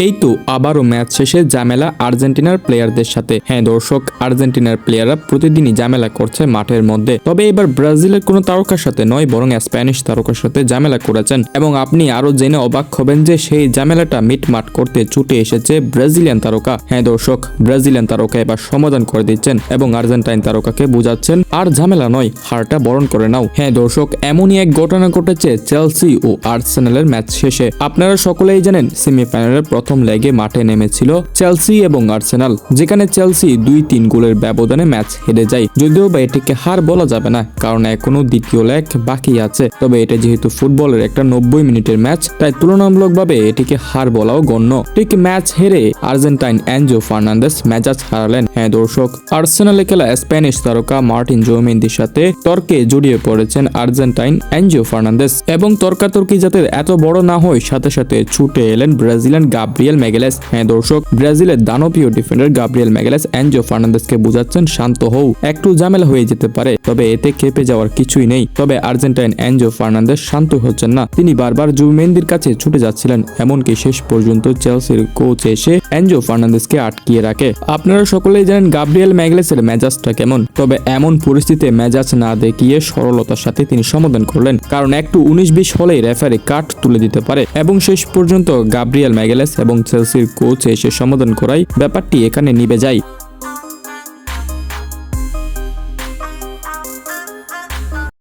এই তো আবারও ম্যাচ শেষে ঝামেলা আর্জেন্টিনার প্লেয়ারদের সাথে। হ্যাঁ দর্শক, আর্জেন্টিনার প্লেয়াররা প্রতিদিনই ঝামেলা করছে মাঠের মধ্যে। তবে এবার ব্রাজিলের কোনো তারকার সাথে নয়, বরং স্প্যানিশ তারকার সাথে ঝামেলা করেছেন। এবং আপনি আরো জেনে অবাক হবেন যে সেই ঝামেলাটা মিটমাট করতে ছুটে এসেছে ব্রাজিলিয়ান তারকা। হ্যাঁ দর্শক, ব্রাজিলিয়ান তারকা এবার সমাধান করে দিচ্ছেন এবং আর্জেন্টাইন তারকাকে বুঝাচ্ছেন আর ঝামেলা নয়, হারটা বরণ করে নাও। হ্যাঁ দর্শক, এমনই এক ঘটনা ঘটেছে চেলসি ও আর্সেনালের ম্যাচ শেষে। আপনারা সকলেই জানেন সেমিফাইনালের প্রথম লেগে মাঠে নেমেছিল চেলসি এবং আর্সেনাল, যেখানে চেলসি 2-3 গোলের ব্যবধানে ম্যাচ হেরে যায়। যদিও বা এটিকে হার বলা যাবে না, কারণ এখনো দ্বিতীয় লেগ বাকি আছে। তবে এটা যেহেতু ফুটবলের একটা 90 মিনিটের ম্যাচ, তাই তুলনামূলকভাবে এটিকে হার বলাও গণ্য। ঠিক ম্যাচ হেরে আর্জেন্টাইন এনজো ফার্নান্দেস মেজাজ হারালেন। হ্যাঁ দর্শক, আর্সেনালে খেলা স্প্যানিশ তারকা মার্টিন জুমেন্দির সাথে তর্কে জড়িয়ে পড়েছেন আর্জেন্টাইন এনজো ফার্নান্দেস। এবং তর্কাতর্কি যাতে এত বড় না হয়, সাথে সাথে ছুটে এলেন ব্রাজিলিয়ান গাব্রিয়েল ম্যাগালেস। হ্যাঁ দর্শক, ব্রাজিলের দানবীয় ডিফেন্ডার গাব্রিয়েল ম্যাগালেস এনজো ফার্নান্দেসকে বুঝাচ্ছেন শান্ত হও, একটু ঝামেলা হয়ে যেতে পারে, তবে এতে খেপে যাওয়ার কিছুই নেই। তবে আর্জেন্টাইন এনজো ফার্নান্দেস শান্ত হচ্ছেন না, তিনি বারবার জুমেন্দির কাছে ছুটে যাচ্ছিলেন। এমনকি শেষ পর্যন্ত চেলসির কোচ এসে এনজো ফার্নান্দেসকে আটকিয়ে রাখে। আপনারা সকলেই জানেন গাব্রিয়েল ম্যাগালেসের মেজাজটা কেমন। তবে এমন পরিস্থিতিতে মেজাজ না দেখিয়ে সরলতার সাথে তিনি সমাধান করলেন, কারণ একটু 19-20 হলেই রেফারি কাট তুলে দিতে পারে। এবং শেষ পর্যন্ত গাব্রিয়েল ম্যাগালেস এবং চেলসির কোচ এসে সমাধান করাই ব্যাপারটি এখানে নিভে যায়।